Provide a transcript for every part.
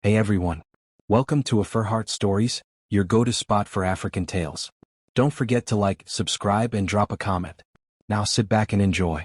Hey everyone. Welcome to AfriHeart Stories, your go-to spot for African tales. Don't forget to like, subscribe, and drop a comment. Now sit back and enjoy.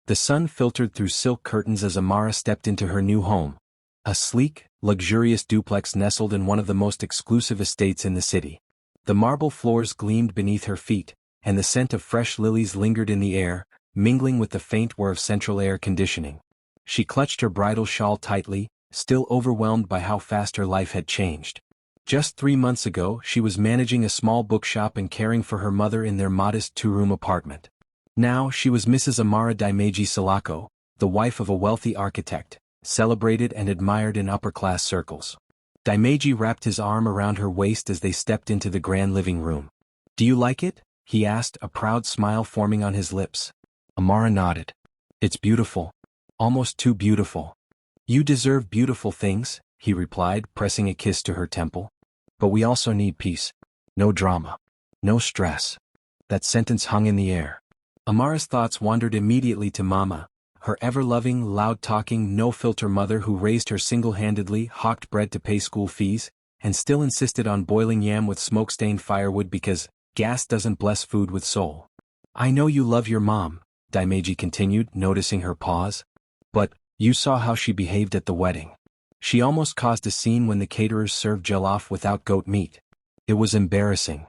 The sun filtered through silk curtains as Amara stepped into her new home. A sleek, luxurious duplex nestled in one of the most exclusive estates in the city. The marble floors gleamed beneath her feet, and the scent of fresh lilies lingered in the air, mingling with the faint whir of central air conditioning. She clutched her bridal shawl tightly, still overwhelmed by how fast her life had changed. Just 3 months ago, she was managing a small bookshop and caring for her mother in their modest 2-room apartment. Now, she was Mrs. Amara Dimeji Salako, the wife of a wealthy architect, celebrated and admired in upper-class circles. Dimeji wrapped his arm around her waist as they stepped into the grand living room. "Do you like it?" he asked, a proud smile forming on his lips. Amara nodded. "It's beautiful. Almost too beautiful." "You deserve beautiful things," he replied, pressing a kiss to her temple. "But we also need peace. No drama. No stress." That sentence hung in the air. Amara's thoughts wandered immediately to Mama, her ever-loving, loud-talking, no-filter mother who raised her single-handedly, hawked bread to pay school fees, and still insisted on boiling yam with smoke-stained firewood because gas doesn't bless food with soul. "I know you love your mom," Dimeji continued, noticing her pause. "But you saw how she behaved at the wedding. She almost caused a scene when the caterers served jollof without goat meat. It was embarrassing."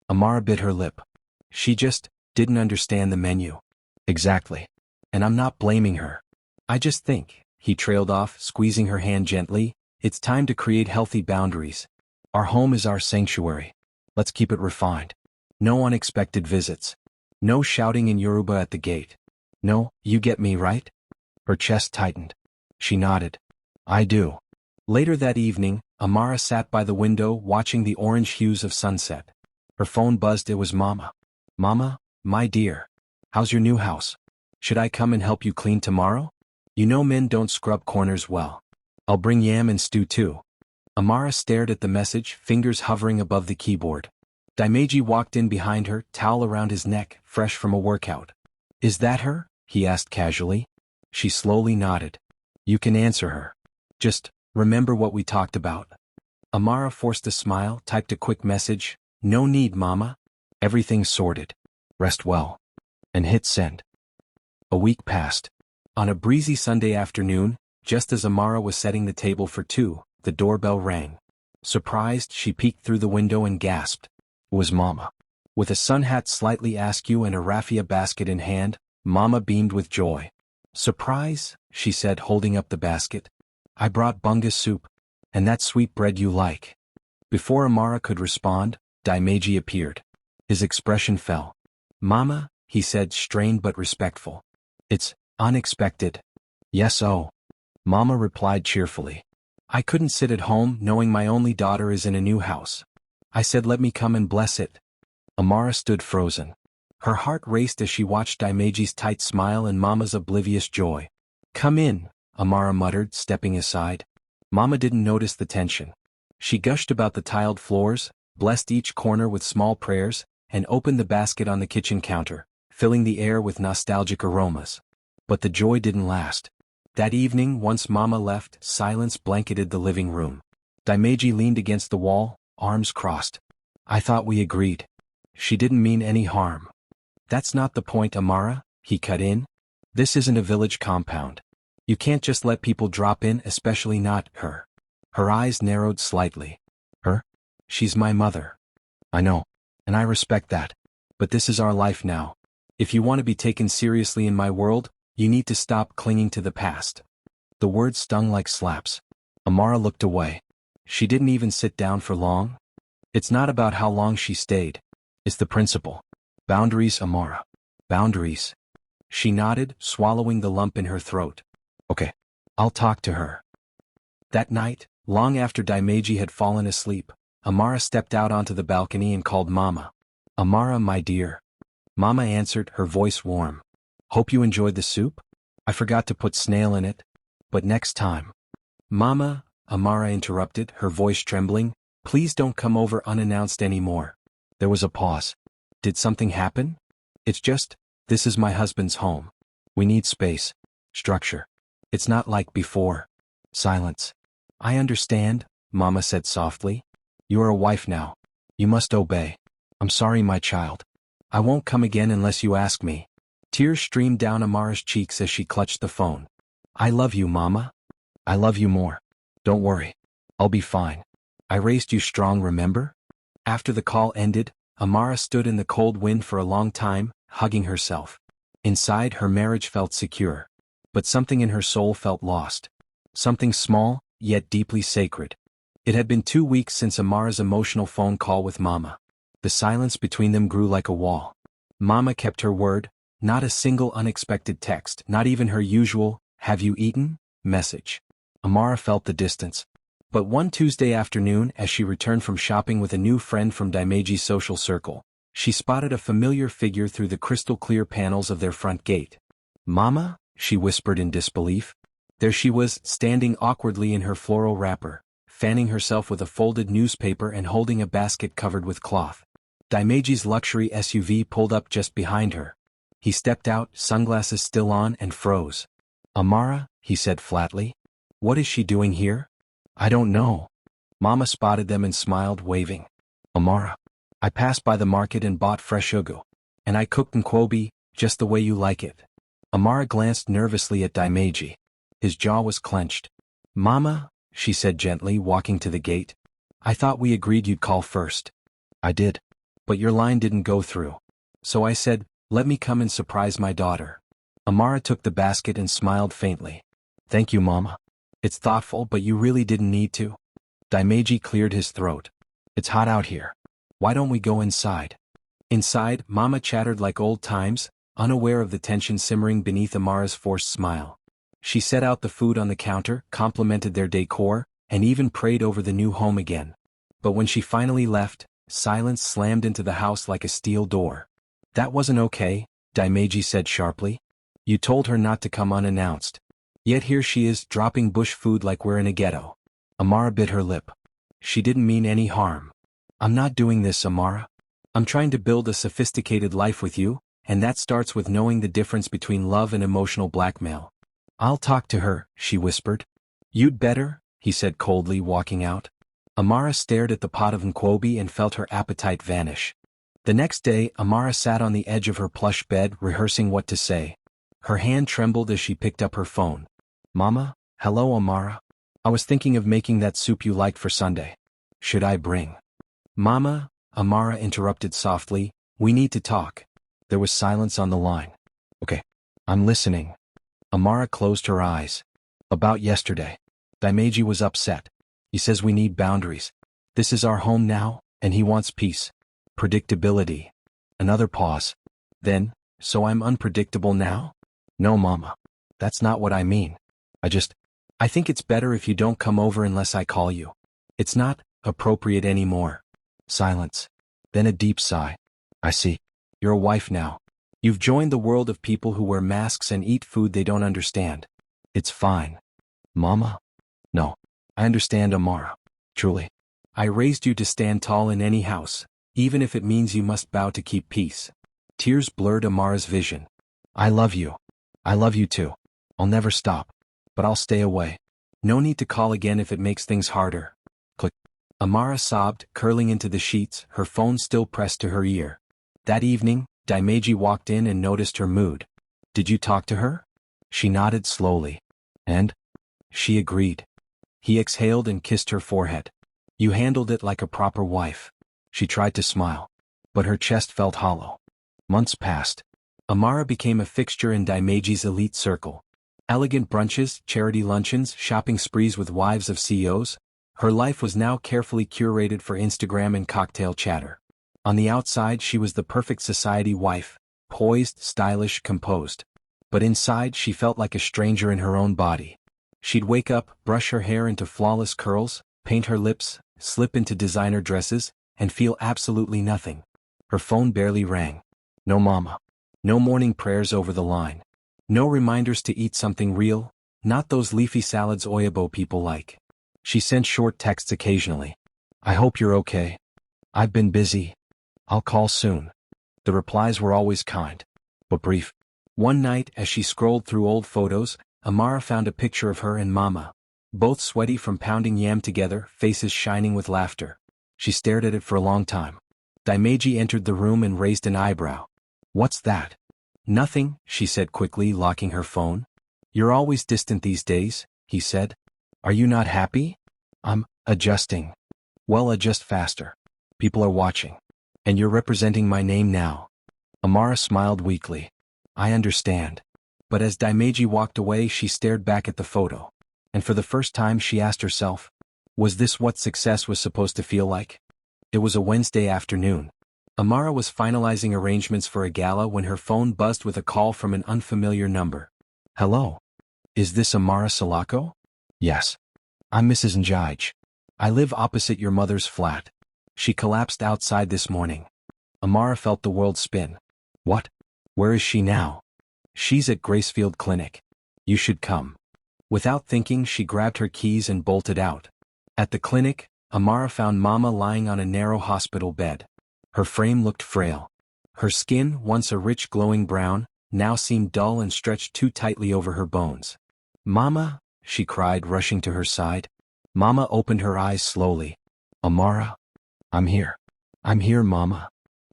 Amara bit her lip. She just didn't understand the menu. "Exactly. And I'm not blaming her. I just think," he trailed off, squeezing her hand gently, "it's time to create healthy boundaries. Our home is our sanctuary. Let's keep it refined. No unexpected visits. No shouting in Yoruba at the gate. No, you get me, right?" Her chest tightened. She nodded. "I do." Later that evening, Amara sat by the window watching the orange hues of sunset. Her phone buzzed. It was Mama. "Mama, my dear. How's your new house? Should I come and help you clean tomorrow? You know men don't scrub corners well. I'll bring yam and stew too." Amara stared at the message, fingers hovering above the keyboard. Dimeji walked in behind her, towel around his neck, fresh from a workout. "Is that her?" he asked casually. She slowly nodded. "You can answer her. Just remember what we talked about." Amara forced a smile, typed a quick message. "No need, Mama. Everything's sorted. Rest well." And hit send. A week passed. On a breezy Sunday afternoon, just as Amara was setting the table for two, the doorbell rang. Surprised, she peeked through the window and gasped. It was Mama. With a sun hat slightly askew and a raffia basket in hand, Mama beamed with joy. "Surprise?" she said, holding up the basket. "I brought bunga soup. And that sweet bread you like." Before Amara could respond, Dimeji appeared. His expression fell. "Mama," he said, strained but respectful. "It's unexpected." "Yes, oh." Mama replied cheerfully. "I couldn't sit at home knowing my only daughter is in a new house. I said let me come and bless it." Amara stood frozen. Her heart raced as she watched Dimeji's tight smile and Mama's oblivious joy. "Come in," Amara muttered, stepping aside. Mama didn't notice the tension. She gushed about the tiled floors, blessed each corner with small prayers, and opened the basket on the kitchen counter, filling the air with nostalgic aromas. But the joy didn't last. That evening, once Mama left, silence blanketed the living room. Dimeji leaned against the wall, arms crossed. "I thought we agreed. She didn't mean any harm." "That's not the point, Amara," he cut in. "This isn't a village compound. You can't just let people drop in, especially not her." Her eyes narrowed slightly. "Her? She's my mother." "I know. And I respect that. But this is our life now. If you want to be taken seriously in my world, you need to stop clinging to the past." The words stung like slaps. Amara looked away. She didn't even sit down for long. "It's not about how long she stayed. It's the principle. Boundaries, Amara. Boundaries." She nodded, swallowing the lump in her throat. "Okay. I'll talk to her." That night, long after Dimeji had fallen asleep, Amara stepped out onto the balcony and called Mama. "Amara, my dear." Mama answered, her voice warm. "Hope you enjoyed the soup? I forgot to put snail in it. But next time." "Mama," Amara interrupted, her voice trembling, "please don't come over unannounced anymore." There was a pause. "Did something happen?" "It's just, this is my husband's home. We need space. Structure. It's not like before." Silence. "I understand," Mama said softly. You are a wife now. You must obey. I'm sorry, my child. I won't come again unless you ask me. Tears streamed down Amara's cheeks as she clutched the phone. I love you, Mama. I love you more. Don't worry. I'll be fine. I raised you strong, remember? After the call ended, Amara stood in the cold wind for a long time, hugging herself. Inside, her marriage felt secure. But something in her soul felt lost. Something small, yet deeply sacred. It had been 2 weeks since Amara's emotional phone call with Mama. The silence between them grew like a wall. Mama kept her word, not a single unexpected text, not even her usual, "Have you eaten?" message. Amara felt the distance. But one Tuesday afternoon, as she returned from shopping with a new friend from Daimeji's social circle, she spotted a familiar figure through the crystal-clear panels of their front gate. "Mama?" she whispered in disbelief. There she was, standing awkwardly in her floral wrapper, fanning herself with a folded newspaper and holding a basket covered with cloth. Daimeji's luxury SUV pulled up just behind her. He stepped out, sunglasses still on, and froze. "Amara," he said flatly. "What is she doing here?" "I don't know." Mama spotted them and smiled, waving. "Amara, I passed by the market and bought fresh ugu. And I cooked nkwobi, just the way you like it." Amara glanced nervously at Daimeji. His jaw was clenched. "Mama," she said gently, walking to the gate. "I thought we agreed you'd call first." "I did. But your line didn't go through. So I said, let me come and surprise my daughter." Amara took the basket and smiled faintly. "Thank you, Mama. It's thoughtful, but you really didn't need to." Daimeji cleared his throat. "It's hot out here. Why don't we go inside?" Inside, Mama chattered like old times, unaware of the tension simmering beneath Amara's forced smile. She set out the food on the counter, complimented their decor, and even prayed over the new home again. But when she finally left, silence slammed into the house like a steel door. "That wasn't okay," Daimeji said sharply. "You told her not to come unannounced. Yet here she is, dropping bush food like we're in a ghetto." Amara bit her lip. She didn't mean any harm. "I'm not doing this, Amara. I'm trying to build a sophisticated life with you, and that starts with knowing the difference between love and emotional blackmail." "I'll talk to her," she whispered. "You'd better," he said coldly, walking out. Amara stared at the pot of nkwobi and felt her appetite vanish. The next day, Amara sat on the edge of her plush bed, rehearsing what to say. Her hand trembled as she picked up her phone. "Mama?" "Hello, Amara. I was thinking of making that soup you liked for Sunday. Should I bring?" "Mama," Amara interrupted softly, "we need to talk." There was silence on the line. "Okay. I'm listening." Amara closed her eyes. "About yesterday. Daimeji was upset. He says we need boundaries. This is our home now, and he wants peace. Predictability." Another pause. Then, "So I'm unpredictable now?" "No, Mama. That's not what I mean. I think it's better if you don't come over unless I call you. It's not appropriate anymore." Silence. Then a deep sigh. "I see. You're a wife now. You've joined the world of people who wear masks and eat food they don't understand. It's fine." "Mama?" "No. I understand, Amara. Truly. I raised you to stand tall in any house, even if it means you must bow to keep peace." Tears blurred Amara's vision. "I love you. I love you too. I'll never stop. But I'll stay away. No need to call again if it makes things harder." Click. Amara sobbed, curling into the sheets, her phone still pressed to her ear. That evening, Daimeji walked in and noticed her mood. "Did you talk to her?" She nodded slowly. "And?" She agreed. He exhaled and kissed her forehead. "You handled it like a proper wife." She tried to smile. But her chest felt hollow. Months passed. Amara became a fixture in Daimeji's elite circle. Elegant brunches, charity luncheons, shopping sprees with wives of CEOs. Her life was now carefully curated for Instagram and cocktail chatter. On the outside she was the perfect society wife, poised, stylish, composed. But inside she felt like a stranger in her own body. She'd wake up, brush her hair into flawless curls, paint her lips, slip into designer dresses, and feel absolutely nothing. Her phone barely rang. No Mama. No morning prayers over the line. No reminders to eat something real, not those leafy salads Oyabo people like. She sent short texts occasionally. "I hope you're okay. I've been busy. I'll call soon." The replies were always kind, but brief. One night, as she scrolled through old photos, Amara found a picture of her and Mama. both sweaty from pounding yam together, faces shining with laughter. She stared at it for a long time. Daimeji entered the room and raised an eyebrow. "What's that?" "Nothing," she said quickly, locking her phone. "You're always distant these days," he said. "Are you not happy?" "I'm adjusting." "Well, adjust faster. People are watching. And you're representing my name now." Amara smiled weakly. "I understand." But as Daimeji walked away, she stared back at the photo. And for the first time she asked herself, was this what success was supposed to feel like? It was a Wednesday afternoon. Amara was finalizing arrangements for a gala when her phone buzzed with a call from an unfamiliar number. "Hello? Is this Amara Salako?" "Yes. I'm Mrs. Njij. I live opposite your mother's flat. She collapsed outside this morning." Amara felt the world spin. "What? Where is she now?" "She's at Gracefield Clinic. You should come." Without thinking, she grabbed her keys and bolted out. At the clinic, Amara found Mama lying on a narrow hospital bed. Her frame looked frail. Her skin, once a rich glowing brown, now seemed dull and stretched too tightly over her bones. "Mama," she cried, rushing to her side. Mama opened her eyes slowly. "Amara? I'm here. I'm here, Mama."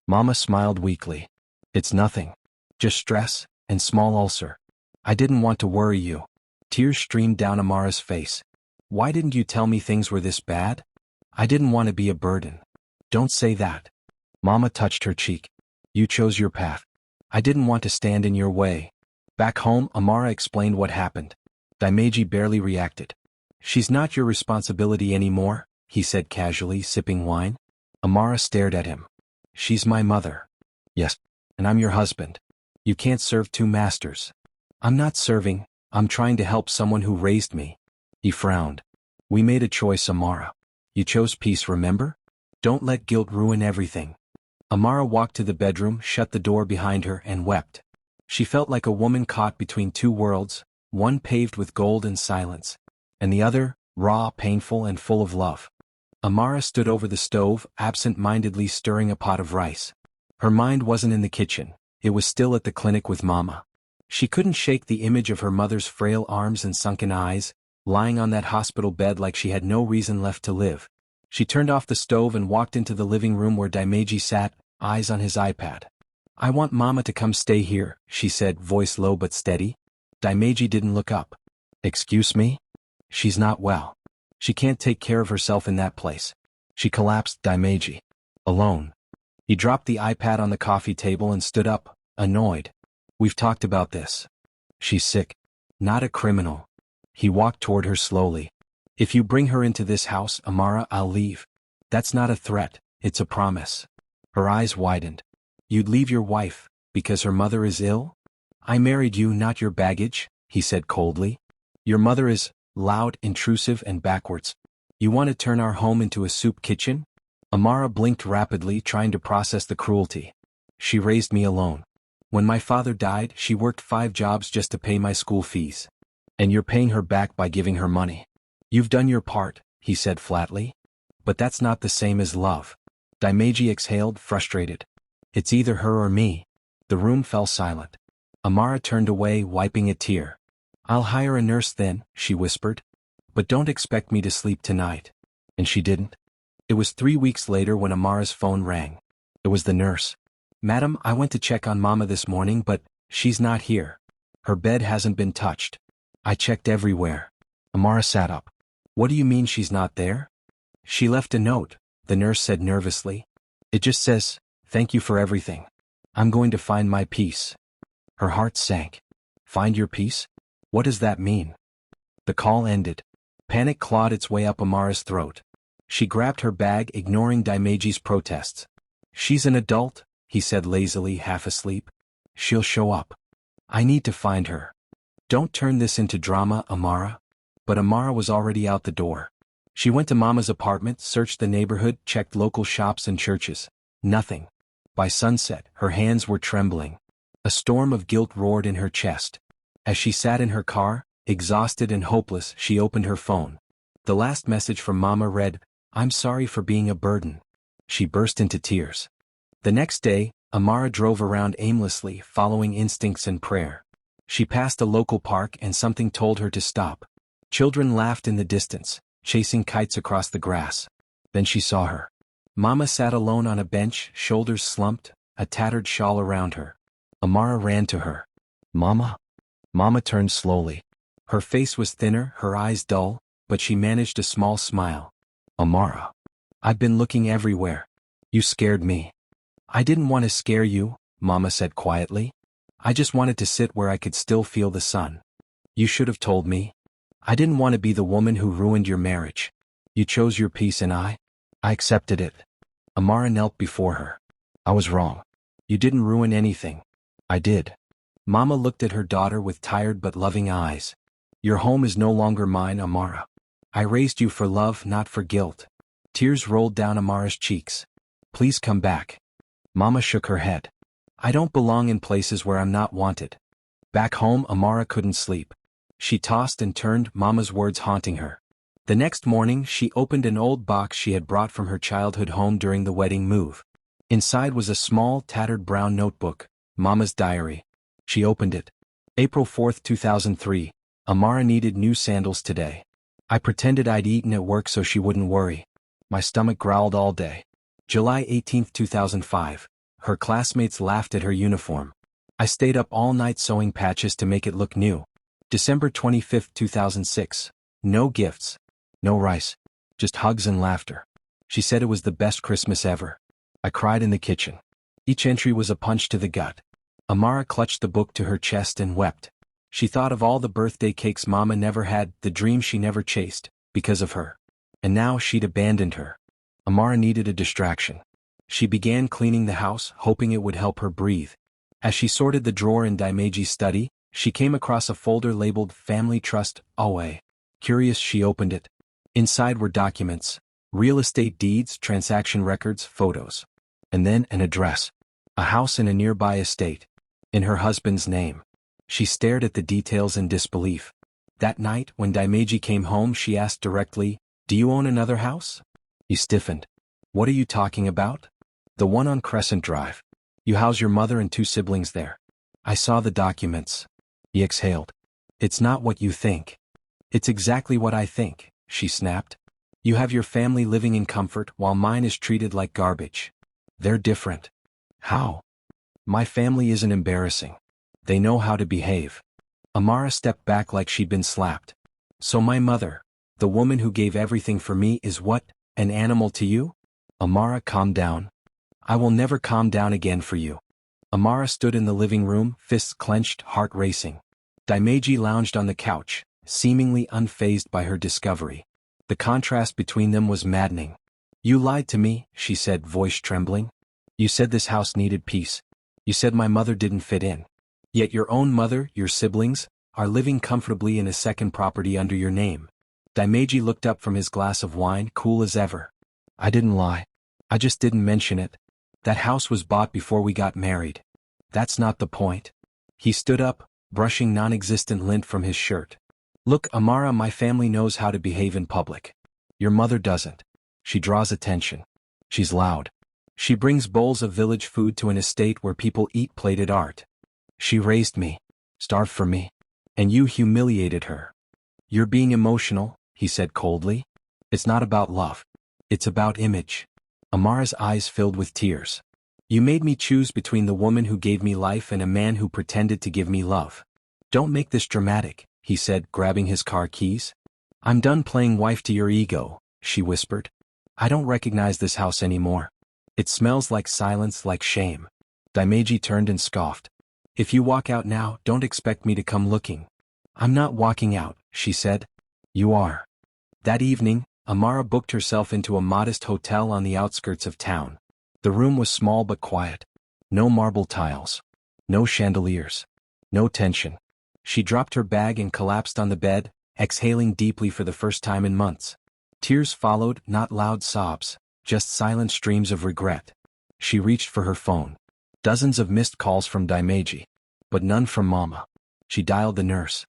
Mama smiled weakly. "It's nothing. Just stress and small ulcer. I didn't want to worry you." Tears streamed down Amara's face. "Why didn't you tell me things were this bad?" "I didn't want to be a burden." "Don't say that." Mama touched her cheek. "You chose your path. I didn't want to stand in your way." Back home, Amara explained what happened. Daimeji barely reacted. "She's not your responsibility anymore," he said casually, sipping wine. Amara stared at him. "She's my mother." "Yes, and I'm your husband. You can't serve two masters." "I'm not serving, I'm trying to help someone who raised me." He frowned. "We made a choice, Amara. You chose peace, remember? Don't let guilt ruin everything." Amara walked to the bedroom, shut the door behind her, and wept. She felt like a woman caught between two worlds, one paved with gold and silence, and the other, raw, painful, and full of love. Amara stood over the stove, absent-mindedly stirring a pot of rice. Her mind wasn't in the kitchen, it was still at the clinic with Mama. She couldn't shake the image of her mother's frail arms and sunken eyes, lying on that hospital bed like she had no reason left to live. She turned off the stove and walked into the living room where Daimeji sat, eyes on his iPad. "I want Mama to come stay here," she said, voice low but steady. Daimeji didn't look up. "Excuse me? She's not well. She can't take care of herself in that place. She collapsed." Daimeji. "Alone." He dropped the iPad on the coffee table and stood up, annoyed. "We've talked about this. She's sick. Not a criminal." He walked toward her slowly. "If you bring her into this house, Amara, I'll leave. That's not a threat, it's a promise." Her eyes widened. "You'd leave your wife, because her mother is ill?" "I married you, not your baggage," he said coldly. "Your mother is loud, intrusive, and backwards. You want to turn our home into a soup kitchen?" Amara blinked rapidly, trying to process the cruelty. "She raised me alone. When my father died, she worked 5 jobs just to pay my school fees. And you're paying her back by giving her money." "You've done your part," he said flatly. "But that's not the same as love." Daimeji exhaled, frustrated. "It's either her or me." The room fell silent. Amara turned away, wiping a tear. "I'll hire a nurse then," she whispered. "But don't expect me to sleep tonight." And she didn't. It was 3 weeks later when Amara's phone rang. It was the nurse. "Madam, I went to check on Mama this morning, but she's not here. Her bed hasn't been touched. I checked everywhere." Amara sat up. "What do you mean she's not there?" "She left a note," the nurse said nervously. "It just says, 'Thank you for everything. I'm going to find my peace.'" Her heart sank. "Find your peace? What does that mean?" The call ended. Panic clawed its way up Amara's throat. She grabbed her bag, ignoring Daimeji's protests. "She's an adult," he said lazily, half asleep. "She'll show up. I need to find her. Don't turn this into drama, Amara." But Amara was already out the door. She went to Mama's apartment, searched the neighborhood, checked local shops and churches. Nothing. By sunset, her hands were trembling. A storm of guilt roared in her chest. As she sat in her car, exhausted and hopeless, she opened her phone. The last message from Mama read, "I'm sorry for being a burden." She burst into tears. The next day, Amara drove around aimlessly, following instincts and prayer. She passed a local park and something told her to stop. Children laughed in the distance, chasing kites across the grass. Then she saw her. Mama sat alone on a bench, shoulders slumped, a tattered shawl around her. Amara ran to her. "Mama?" Mama turned slowly. Her face was thinner, her eyes dull, but she managed a small smile. "Amara. I've been looking everywhere. You scared me." "I didn't want to scare you," Mama said quietly. "I just wanted to sit where I could still feel the sun. You should have told me. I didn't want to be the woman who ruined your marriage. You chose your peace and I accepted it." Amara knelt before her. "I was wrong. You didn't ruin anything. I did." Mama looked at her daughter with tired but loving eyes. "Your home is no longer mine, Amara. I raised you for love, not for guilt." Tears rolled down Amara's cheeks. "Please come back." Mama shook her head. "I don't belong in places where I'm not wanted." Back home, Amara couldn't sleep. She tossed and turned, Mama's words haunting her. The next morning, she opened an old box she had brought from her childhood home during the wedding move. Inside was a small, tattered brown notebook, Mama's diary. She opened it. April 4, 2003. Amara needed new sandals today. I pretended I'd eaten at work so she wouldn't worry. My stomach growled all day. July 18, 2005. Her classmates laughed at her uniform. I stayed up all night sewing patches to make it look new. December 25, 2006. No gifts. No rice. Just hugs and laughter. She said it was the best Christmas ever. I cried in the kitchen. Each entry was a punch to the gut. Amara clutched the book to her chest and wept. She thought of all the birthday cakes Mama never had, the dreams she never chased, because of her. And now she'd abandoned her. Amara needed a distraction. She began cleaning the house, hoping it would help her breathe. As she sorted the drawer in Daimeji's study, she came across a folder labeled Family Trust, Awe. Curious, she opened it. Inside were documents, real estate deeds, transaction records, photos. And then an address. A house in a nearby estate. In her husband's name. She stared at the details in disbelief. That night, when Daimeji came home, she asked directly, "Do you own another house?" He stiffened. "What are you talking about?" "The one on Crescent Drive. You house your mother and 2 siblings there." "I saw the documents." He exhaled. "It's not what you think." "It's exactly what I think," she snapped. "You have your family living in comfort while mine is treated like garbage. They're different." "How?" "My family isn't embarrassing. They know how to behave." Amara stepped back like she'd been slapped. "So my mother, the woman who gave everything for me, is what, an animal to you?" "Amara, calm down." "I will never calm down again for you." Amara stood in the living room, fists clenched, heart racing. Daimeji lounged on the couch, seemingly unfazed by her discovery. The contrast between them was maddening. "You lied to me," she said, voice trembling. "You said this house needed peace. You said my mother didn't fit in. Yet your own mother, your siblings, are living comfortably in a second property under your name." Daimeji looked up from his glass of wine, cool as ever. "I didn't lie. I just didn't mention it. That house was bought before we got married. That's not the point." He stood up, brushing non-existent lint from his shirt. "Look, Amara, my family knows how to behave in public. Your mother doesn't. She draws attention. She's loud. She brings bowls of village food to an estate where people eat plated art. She raised me, starved for me. And you humiliated her." "You're being emotional," he said coldly. "It's not about love. It's about image." Amara's eyes filled with tears. "You made me choose between the woman who gave me life and a man who pretended to give me love." "Don't make this dramatic," he said, grabbing his car keys. "I'm done playing wife to your ego," she whispered. "I don't recognize this house anymore. It smells like silence, like shame." Daimeji turned and scoffed. "If you walk out now, don't expect me to come looking." "I'm not walking out," she said. "You are." That evening, Amara booked herself into a modest hotel on the outskirts of town. The room was small but quiet. No marble tiles. No chandeliers. No tension. She dropped her bag and collapsed on the bed, exhaling deeply for the first time in months. Tears followed, not loud sobs, just silent streams of regret. She reached for her phone. Dozens of missed calls from Daimeji, but none from Mama. She dialed the nurse.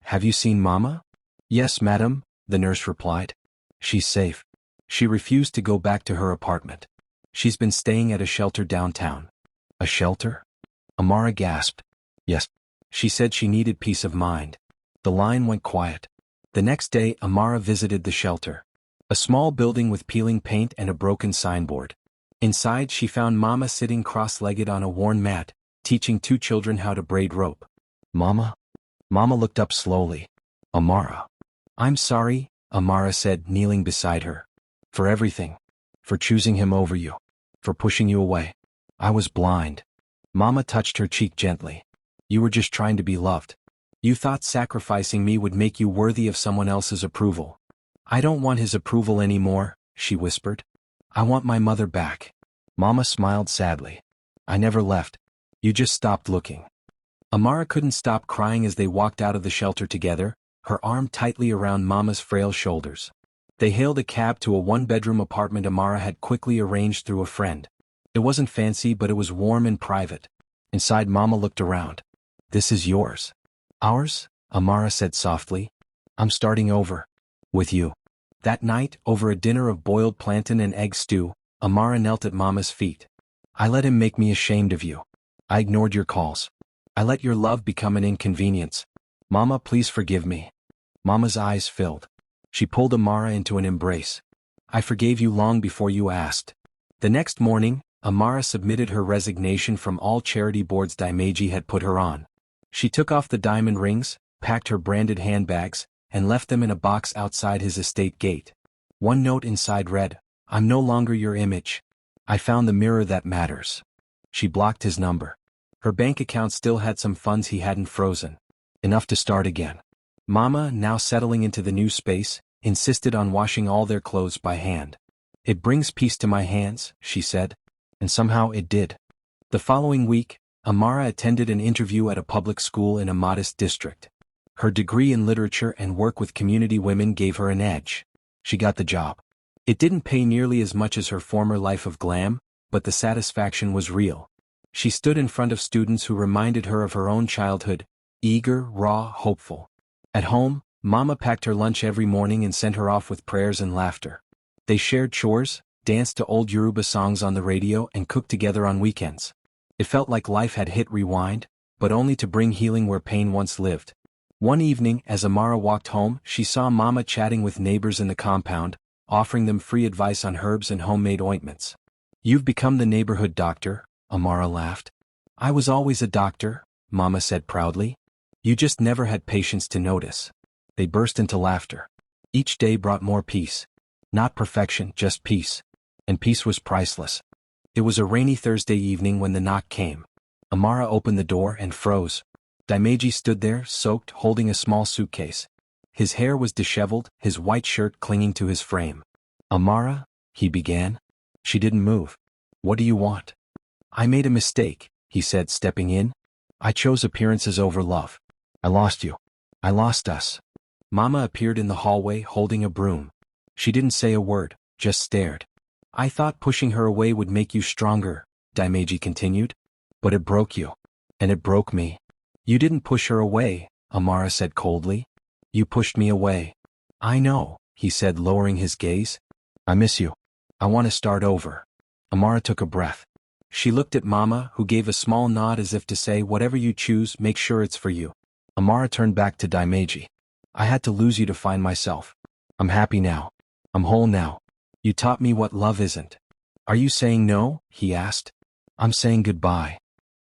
"Have you seen Mama?" "Yes, madam," the nurse replied. "She's safe." She refused to go back to her apartment. "She's been staying at a shelter downtown." "A shelter?" Amara gasped. "Yes." She said she needed peace of mind. The line went quiet. The next day, Amara visited the shelter. A small building with peeling paint and a broken signboard. Inside, she found Mama sitting cross-legged on a worn mat, teaching two children how to braid rope. Mama? Mama looked up slowly. Amara. I'm sorry, Amara said, kneeling beside her. For everything. For choosing him over you. For pushing you away. I was blind. Mama touched her cheek gently. You were just trying to be loved. You thought sacrificing me would make you worthy of someone else's approval. I don't want his approval anymore, she whispered. I want my mother back. Mama smiled sadly. I never left. You just stopped looking. Amara couldn't stop crying as they walked out of the shelter together, her arm tightly around Mama's frail shoulders. They hailed a cab to a one-bedroom apartment Amara had quickly arranged through a friend. It wasn't fancy, but it was warm and private. Inside, Mama looked around. This is yours. Ours? Amara said softly. I'm starting over. With you. That night, over a dinner of boiled plantain and egg stew, Amara knelt at Mama's feet. I let him make me ashamed of you. I ignored your calls. I let your love become an inconvenience. Mama, please forgive me. Mama's eyes filled. She pulled Amara into an embrace. I forgave you long before you asked. The next morning, Amara submitted her resignation from all charity boards Daimeji had put her on. She took off the diamond rings, packed her branded handbags, and left them in a box outside his estate gate. One note inside read, I'm no longer your image. I found the mirror that matters. She blocked his number. Her bank account still had some funds he hadn't frozen. Enough to start again. Mama, now settling into the new space, insisted on washing all their clothes by hand. It brings peace to my hands, she said. And somehow it did. The following week, Amara attended an interview at a public school in a modest district. Her degree in literature and work with community women gave her an edge. She got the job. It didn't pay nearly as much as her former life of glam, but the satisfaction was real. She stood in front of students who reminded her of her own childhood, eager, raw, hopeful. At home, Mama packed her lunch every morning and sent her off with prayers and laughter. They shared chores, danced to old Yoruba songs on the radio, and cooked together on weekends. It felt like life had hit rewind, but only to bring healing where pain once lived. One evening, as Amara walked home, she saw Mama chatting with neighbors in the compound, offering them free advice on herbs and homemade ointments. You've become the neighborhood doctor, Amara laughed. I was always a doctor, Mama said proudly. You just never had patience to notice. They burst into laughter. Each day brought more peace. Not perfection, just peace. And peace was priceless. It was a rainy Thursday evening when the knock came. Amara opened the door and froze. Daimeji stood there, soaked, holding a small suitcase. His hair was disheveled, his white shirt clinging to his frame. Amara, he began. She didn't move. What do you want? I made a mistake, he said, stepping in. I chose appearances over love. I lost you. I lost us. Mama appeared in the hallway holding a broom. She didn't say a word, just stared. I thought pushing her away would make you stronger, Daimeji continued. But it broke you. And it broke me. You didn't push her away, Amara said coldly. You pushed me away. I know, he said, lowering his gaze. I miss you. I want to start over. Amara took a breath. She looked at Mama, who gave a small nod as if to say, whatever you choose, make sure it's for you. Amara turned back to Daimeji. I had to lose you to find myself. I'm happy now. I'm whole now. You taught me what love isn't. Are you saying no? He asked. I'm saying goodbye.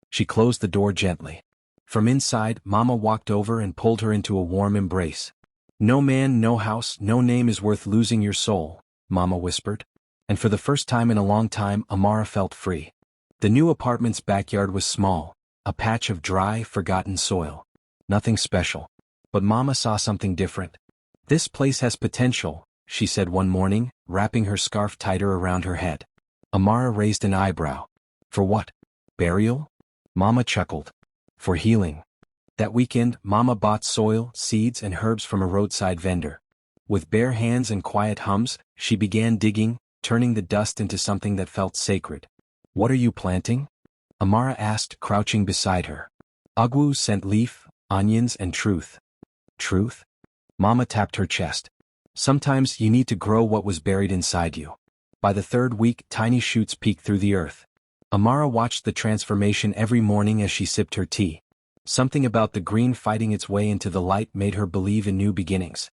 She closed the door gently. From inside, Mama walked over and pulled her into a warm embrace. No man, no house, no name is worth losing your soul, Mama whispered. And for the first time in a long time, Amara felt free. The new apartment's backyard was small, a patch of dry, forgotten soil. Nothing special. But Mama saw something different. This place has potential, she said one morning, wrapping her scarf tighter around her head. Amara raised an eyebrow. For what? Burial? Mama chuckled. For healing. That weekend, Mama bought soil, seeds, and herbs from a roadside vendor. With bare hands and quiet hums, she began digging, turning the dust into something that felt sacred. What are you planting? Amara asked, crouching beside her. Agwu scent leaf, onions, and truth. Truth? Mama tapped her chest. Sometimes you need to grow what was buried inside you. By the third week, tiny shoots peeked through the earth. Amara watched the transformation every morning as she sipped her tea. Something about the green fighting its way into the light made her believe in new beginnings.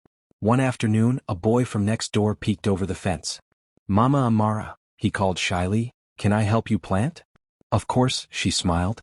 One afternoon, a boy from next door peeked over the fence. "Mama Amara," he called shyly, "can I help you plant?" "Of course," she smiled.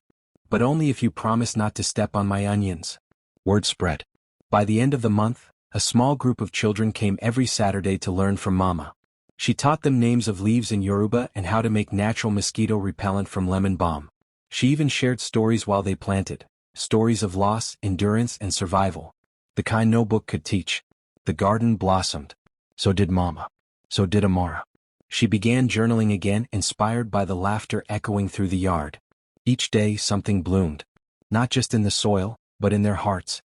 "But only if you promise not to step on my onions." Word spread. By the end of the month, a small group of children came every Saturday to learn from Mama. She taught them names of leaves in Yoruba and how to make natural mosquito repellent from lemon balm. She even shared stories while they planted, stories of loss, endurance, and survival. The kind no book could teach. The garden blossomed. So did Mama. So did Amara. She began journaling again, inspired by the laughter echoing through the yard. Each day something bloomed. Not just in the soil, but in their hearts.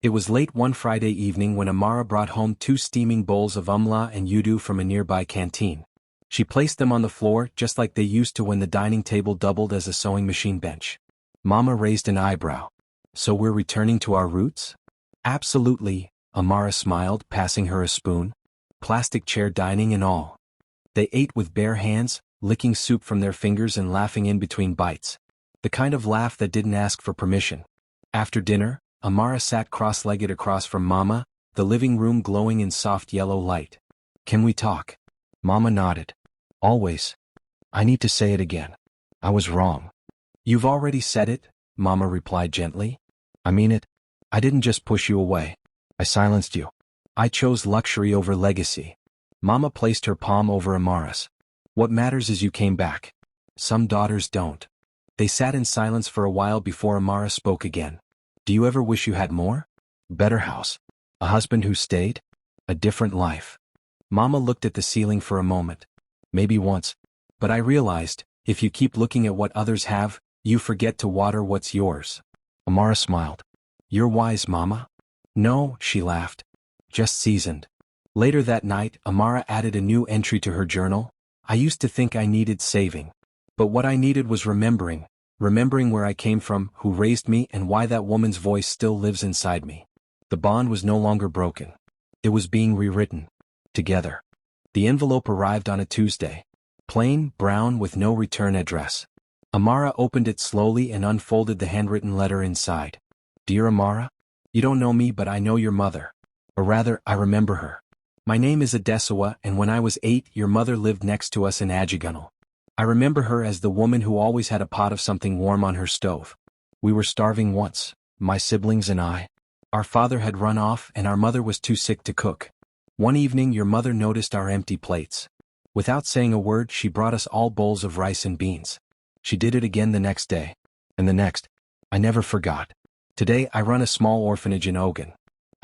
It was late one Friday evening when Amara brought home 2 steaming bowls of umla and yudu from a nearby canteen. She placed them on the floor just like they used to when the dining table doubled as a sewing machine bench. Mama raised an eyebrow. "So we're returning to our roots?" "Absolutely," Amara smiled, passing her a spoon. "Plastic chair dining and all." They ate with bare hands, licking soup from their fingers and laughing in between bites. The kind of laugh that didn't ask for permission. After dinner, Amara sat cross-legged across from Mama, the living room glowing in soft yellow light. "Can we talk?" Mama nodded. "Always. I need to say it again. I was wrong." "You've already said it," Mama replied gently. "I mean it. I didn't just push you away. I silenced you. I chose luxury over legacy." Mama placed her palm over Amara's. "What matters is you came back. Some daughters don't." They sat in silence for a while before Amara spoke again. "Do you ever wish you had more? Better house? A husband who stayed? A different life?" Mama looked at the ceiling for a moment. "Maybe once. But I realized, if you keep looking at what others have, you forget to water what's yours." Amara smiled. "You're wise, Mama." "No," she laughed. "Just seasoned." Later that night, Amara added a new entry to her journal. "I used to think I needed saving. But what I needed was remembering where I came from, who raised me, and why that woman's voice still lives inside me." The bond was no longer broken. It was being rewritten. Together. The envelope arrived on a Tuesday. Plain, brown, with no return address. Amara opened it slowly and unfolded the handwritten letter inside. "Dear Amara, you don't know me, but I know your mother. Or rather, I remember her. My name is Adesawa, and when I was 8, your mother lived next to us in Ajigunal. I remember her as the woman who always had a pot of something warm on her stove. We were starving once, my siblings and I. Our father had run off and our mother was too sick to cook. One evening your mother noticed our empty plates. Without saying a word, she brought us all bowls of rice and beans. She did it again the next day. And the next. I never forgot. Today I run a small orphanage in Ogun.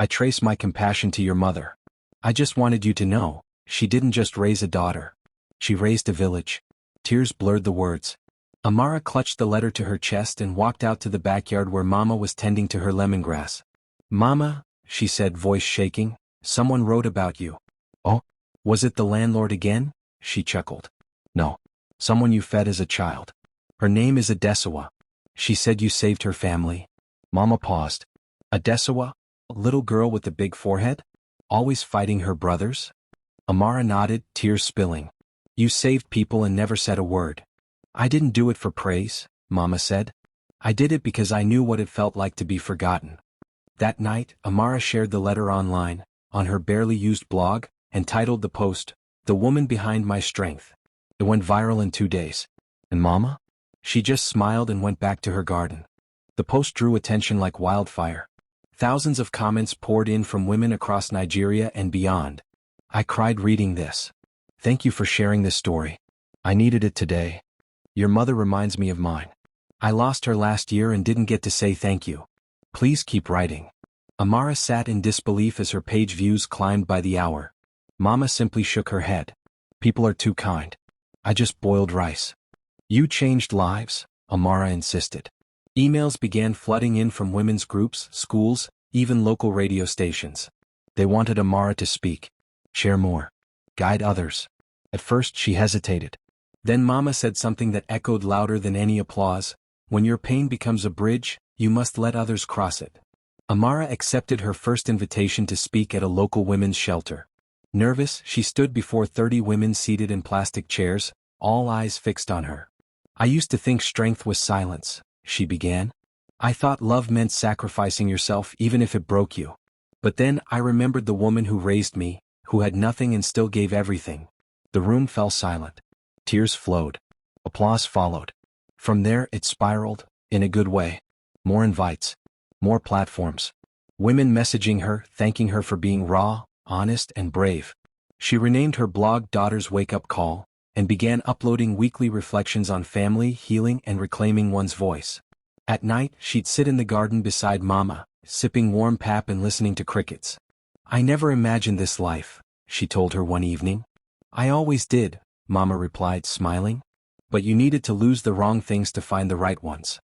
I trace my compassion to your mother. I just wanted you to know, she didn't just raise a daughter. She raised a village." Tears blurred the words. Amara clutched the letter to her chest and walked out to the backyard where Mama was tending to her lemongrass. "Mama," she said, voice shaking, "someone wrote about you." "Oh? Was it the landlord again?" she chuckled. "No. Someone you fed as a child. Her name is Adesawa. She said you saved her family." Mama paused. "Adesawa? Little girl with the big forehead? Always fighting her brothers?" Amara nodded, tears spilling. "You saved people and never said a word." "I didn't do it for praise," Mama said. "I did it because I knew what it felt like to be forgotten." That night, Amara shared the letter online, on her barely used blog, and titled the post, "The Woman Behind My Strength." It went viral in 2 days. And Mama? She just smiled and went back to her garden. The post drew attention like wildfire. Thousands of comments poured in from women across Nigeria and beyond. "I cried reading this. Thank you for sharing this story. I needed it today. Your mother reminds me of mine. I lost her last year and didn't get to say thank you. Please keep writing." Amara sat in disbelief as her page views climbed by the hour. Mama simply shook her head. "People are too kind. I just boiled rice." "You changed lives," Amara insisted. Emails began flooding in from women's groups, schools, even local radio stations. They wanted Amara to speak, share more, guide others. At first she hesitated. Then Mama said something that echoed louder than any applause. "When your pain becomes a bridge, you must let others cross it." Amara accepted her first invitation to speak at a local women's shelter. Nervous, she stood before 30 women seated in plastic chairs, all eyes fixed on her. "I used to think strength was silence," she began. "I thought love meant sacrificing yourself even if it broke you. But then I remembered the woman who raised me, who had nothing and still gave everything. The room fell silent. Tears flowed. Applause followed. From there it spiraled, in a good way. More invites. More platforms. Women messaging her, thanking her for being raw, honest, and brave. She renamed her blog Daughter's Wake Up Call, and began uploading weekly reflections on family, healing, and reclaiming one's voice. At night, she'd sit in the garden beside Mama, sipping warm pap and listening to crickets. "I never imagined this life," she told her one evening. "I always did," Mama replied, smiling. "But you needed to lose the wrong things to find the right ones."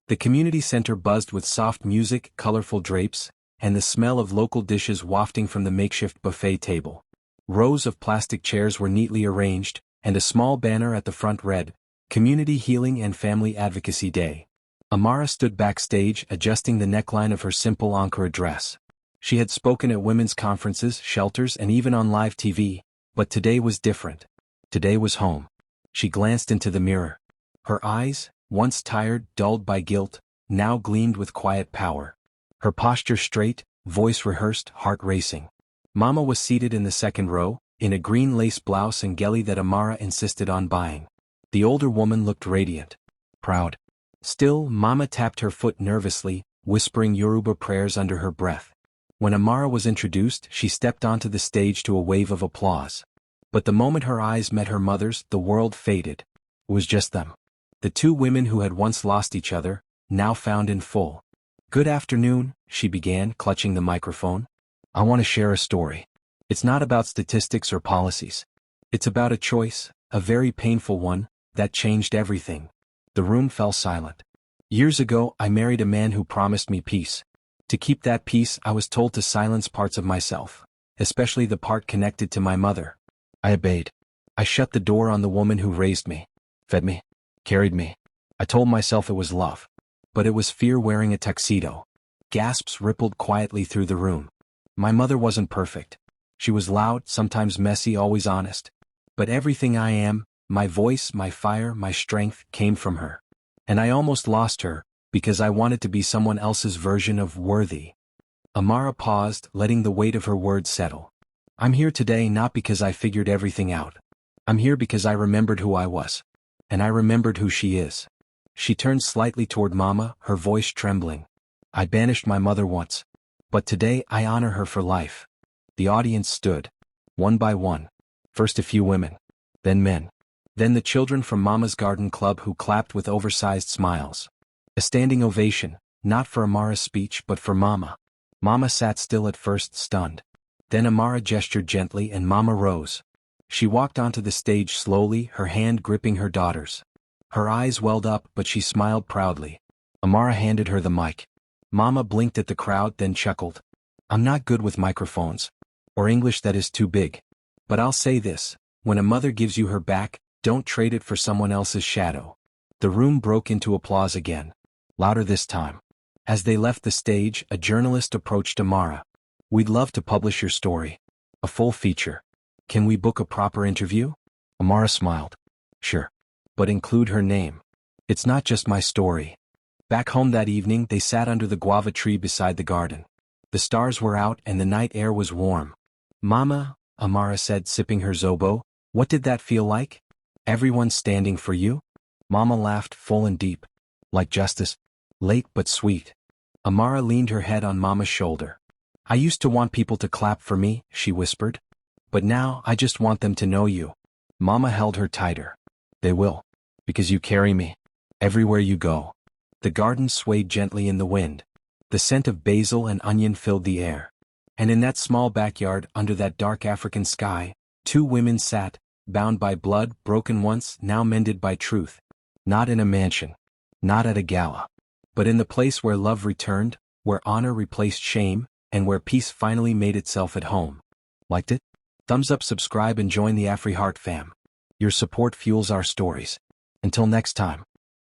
The community center buzzed with soft music, colorful drapes, and the smell of local dishes wafting from the makeshift buffet table. Rows of plastic chairs were neatly arranged, and a small banner at the front read, "Community Healing and Family Advocacy Day." Amara stood backstage adjusting the neckline of her simple Ankara dress. She had spoken at women's conferences, shelters, and even on live TV, but today was different. Today was home. She glanced into the mirror. Her eyes, once tired, dulled by guilt, now gleamed with quiet power. Her posture straight, voice rehearsed, heart racing. Mama was seated in the second row, in a green lace blouse and gelly that Amara insisted on buying. The older woman looked radiant. Proud. Still, Mama tapped her foot nervously, whispering Yoruba prayers under her breath. When Amara was introduced, she stepped onto the stage to a wave of applause. But the moment her eyes met her mother's, the world faded. It was just them. The two women who had once lost each other, now found in full. "Good afternoon," she began, clutching the microphone. "I want to share a story. It's not about statistics or policies. It's about a choice, a very painful one, that changed everything." The room fell silent. "Years ago, I married a man who promised me peace. To keep that peace, I was told to silence parts of myself, especially the part connected to my mother. I obeyed. I shut the door on the woman who raised me, fed me, carried me. I told myself it was love. But it was fear wearing a tuxedo." Gasps rippled quietly through the room. "My mother wasn't perfect. She was loud, sometimes messy, always honest. But everything I am, my voice, my fire, my strength, came from her. And I almost lost her, because I wanted to be someone else's version of worthy." Amara paused, letting the weight of her words settle. "I'm here today not because I figured everything out. I'm here because I remembered who I was. And I remembered who she is." She turned slightly toward Mama, her voice trembling. "I banished my mother once. But today I honor her for life." The audience stood. One by one. First a few women. Then men. Then the children from Mama's Garden Club who clapped with oversized smiles. A standing ovation, not for Amara's speech but for Mama. Mama sat still at first, stunned. Then Amara gestured gently and Mama rose. She walked onto the stage slowly, her hand gripping her daughter's. Her eyes welled up but she smiled proudly. Amara handed her the mic. Mama blinked at the crowd then chuckled. "I'm not good with microphones. Or English that is too big. But I'll say this, when a mother gives you her back, don't trade it for someone else's shadow." The room broke into applause again. Louder this time. As they left the stage, a journalist approached Amara. "We'd love to publish your story. A full feature. Can we book a proper interview?" Amara smiled. "Sure. But include her name. It's not just my story." Back home that evening they sat under the guava tree beside the garden. The stars were out and the night air was warm. "Mama," Amara said, sipping her zobo, "what did that feel like? Everyone standing for you?" Mama laughed full and deep. "Like justice. Late but sweet." Amara leaned her head on Mama's shoulder. "I used to want people to clap for me," she whispered. "But now I just want them to know you." Mama held her tighter. "They will. Because you carry me. Everywhere you go." The garden swayed gently in the wind. The scent of basil and onion filled the air. And in that small backyard, under that dark African sky, two women sat, bound by blood, broken once, now mended by truth. Not in a mansion. Not at a gala. But in the place where love returned, where honor replaced shame, and where peace finally made itself at home. Liked it? Thumbs up, subscribe, and join the AfriHeart fam. Your support fuels our stories. Until next time.